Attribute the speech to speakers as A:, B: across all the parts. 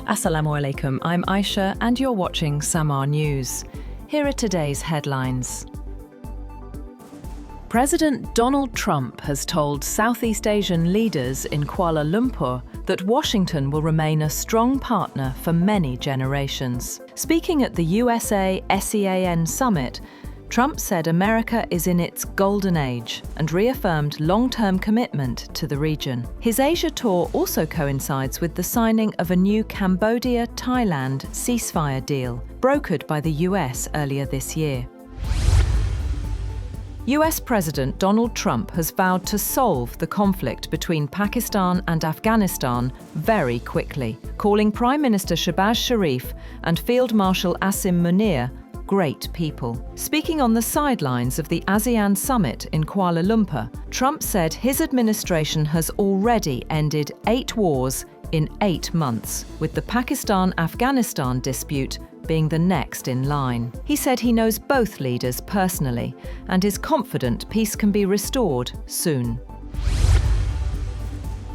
A: Assalamu alaikum, I'm Aisha and you're watching Samaa News. Here are today's headlines. President Donald Trump has told Southeast Asian leaders in Kuala Lumpur that Washington will remain a strong partner for many generations. Speaking at the USA-ASEAN Summit, Trump said America is in its golden age and reaffirmed long-term commitment to the region. His Asia tour also coincides with the signing of a new Cambodia-Thailand ceasefire deal, brokered by the US earlier this year. US President Donald Trump has vowed to solve the conflict between Pakistan and Afghanistan very quickly, calling Prime Minister Shehbaz Sharif and Field Marshal Asim Munir great people. Speaking on the sidelines of the ASEAN Summit in Kuala Lumpur, Trump said his administration has already ended 8 wars in 8 months, with the Pakistan-Afghanistan dispute being the next in line. He said he knows both leaders personally and is confident peace can be restored soon.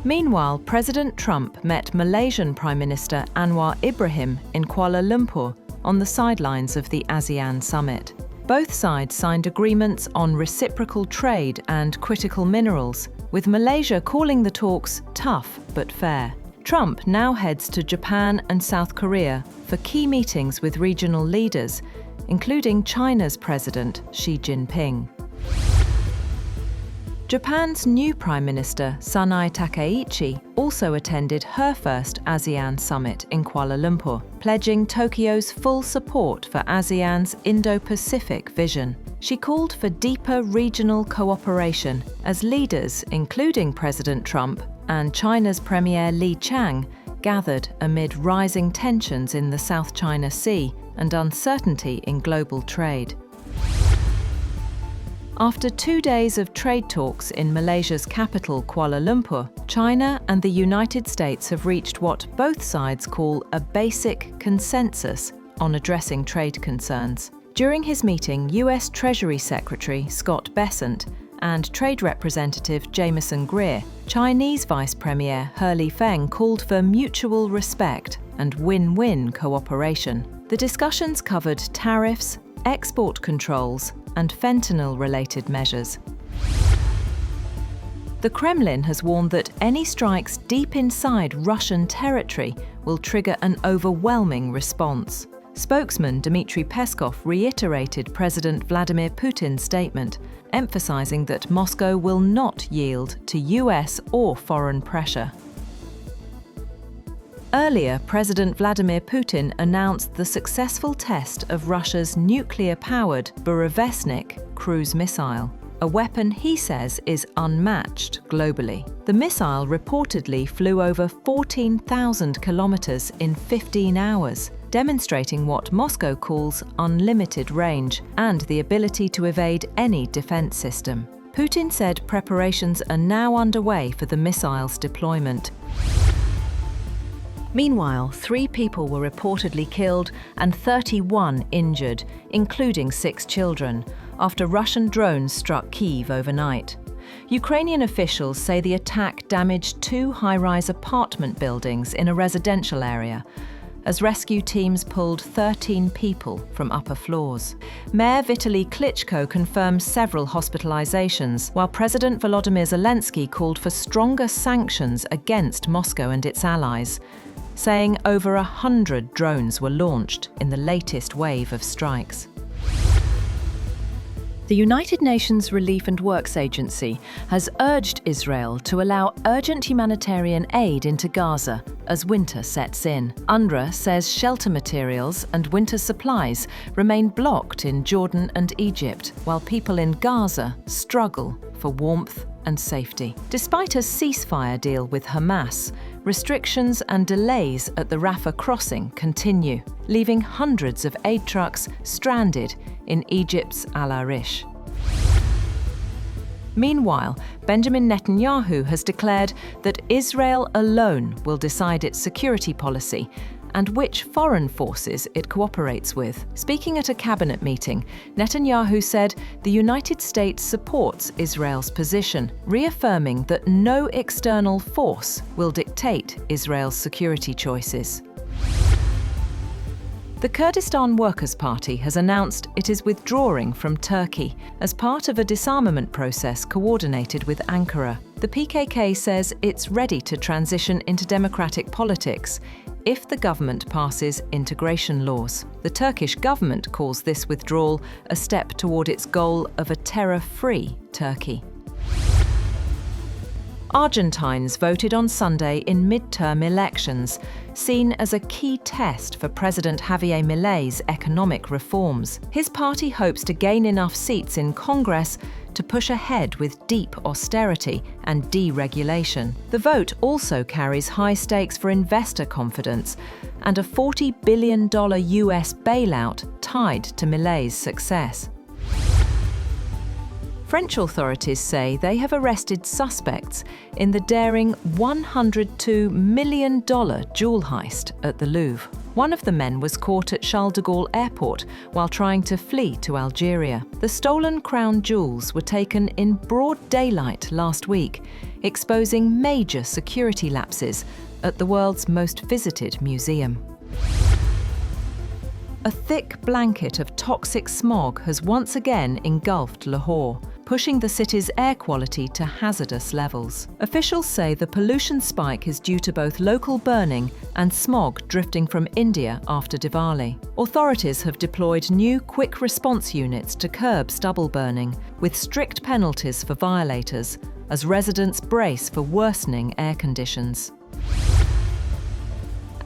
A: Meanwhile, President Trump met Malaysian Prime Minister Anwar Ibrahim in Kuala Lumpur on the sidelines of the ASEAN Summit. Both sides signed agreements on reciprocal trade and critical minerals, with Malaysia calling the talks tough but fair. Trump now heads to Japan and South Korea for key meetings with regional leaders, including China's President Xi Jinping. Japan's new Prime Minister, Sanae Takaichi, also attended her first ASEAN Summit in Kuala Lumpur, pledging Tokyo's full support for ASEAN's Indo-Pacific vision. She called for deeper regional cooperation as leaders, including President Trump and China's Premier Li Qiang, gathered amid rising tensions in the South China Sea and uncertainty in global trade. After 2 days of trade talks in Malaysia's capital, Kuala Lumpur, China and the United States have reached what both sides call a basic consensus on addressing trade concerns. During his meeting, US Treasury Secretary Scott Bessent and Trade Representative Jameson Greer, Chinese Vice Premier He Lifeng called for mutual respect and win-win cooperation. The discussions covered tariffs, export controls, and fentanyl-related measures. The Kremlin has warned that any strikes deep inside Russian territory will trigger an overwhelming response. Spokesman Dmitry Peskov reiterated President Vladimir Putin's statement, emphasizing that Moscow will not yield to US or foreign pressure. Earlier, President Vladimir Putin announced the successful test of Russia's nuclear-powered Burevestnik cruise missile, a weapon he says is unmatched globally. The missile reportedly flew over 14,000 kilometers in 15 hours, demonstrating what Moscow calls unlimited range and the ability to evade any defense system. Putin said preparations are now underway for the missile's deployment. Meanwhile, 3 people were reportedly killed and 31 injured, including 6 children, after Russian drones struck Kyiv overnight. Ukrainian officials say the attack damaged 2 high-rise apartment buildings in a residential area, as rescue teams pulled 13 people from upper floors. Mayor Vitaly Klitschko confirmed several hospitalizations, while President Volodymyr Zelensky called for stronger sanctions against Moscow and its allies, saying over 100 drones were launched in the latest wave of strikes. The United Nations Relief and Works Agency has urged Israel to allow urgent humanitarian aid into Gaza as winter sets in. UNRWA says shelter materials and winter supplies remain blocked in Jordan and Egypt, while people in Gaza struggle for warmth and safety. Despite a ceasefire deal with Hamas, restrictions and delays at the Rafah crossing continue, leaving hundreds of aid trucks stranded in Egypt's Al Arish. Meanwhile, Benjamin Netanyahu has declared that Israel alone will decide its security policy and which foreign forces it cooperates with. Speaking at a cabinet meeting, Netanyahu said the United States supports Israel's position, reaffirming that no external force will dictate Israel's security choices. The Kurdistan Workers' Party has announced it is withdrawing from Turkey as part of a disarmament process coordinated with Ankara. The PKK says it's ready to transition into democratic politics if the government passes integration laws. The Turkish government calls this withdrawal a step toward its goal of a terror-free Turkey. Argentines voted on Sunday in midterm elections, seen as a key test for President Javier Milei's economic reforms. His party hopes to gain enough seats in Congress to push ahead with deep austerity and deregulation. The vote also carries high stakes for investor confidence and a $40 billion US bailout tied to Milei's success. French authorities say they have arrested suspects in the daring $102 million jewel heist at the Louvre. One of the men was caught at Charles de Gaulle Airport while trying to flee to Algeria. The stolen crown jewels were taken in broad daylight last week, exposing major security lapses at the world's most visited museum. A thick blanket of toxic smog has once again engulfed Lahore, pushing the city's air quality to hazardous levels. Officials say the pollution spike is due to both local burning and smog drifting from India after Diwali. Authorities have deployed new quick response units to curb stubble burning, with strict penalties for violators, as residents brace for worsening air conditions.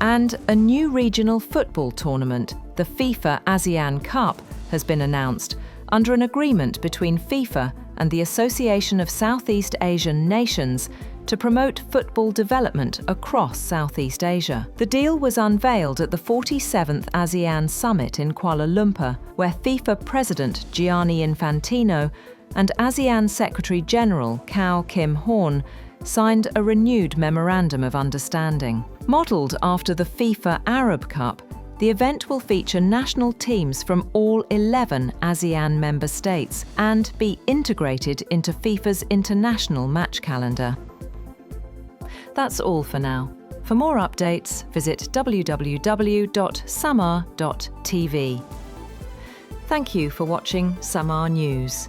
A: And a new regional football tournament, the FIFA ASEAN Cup, has been announced under an agreement between FIFA and the Association of Southeast Asian Nations to promote football development across Southeast Asia. The deal was unveiled at the 47th ASEAN Summit in Kuala Lumpur, where FIFA President Gianni Infantino and ASEAN Secretary-General Kao Kim Horn signed a renewed memorandum of understanding. Modelled after the FIFA Arab Cup, the event will feature national teams from all 11 ASEAN member states and be integrated into FIFA's international match calendar. That's all for now. For more updates, visit www.samaa.tv. Thank you for watching Samaa News.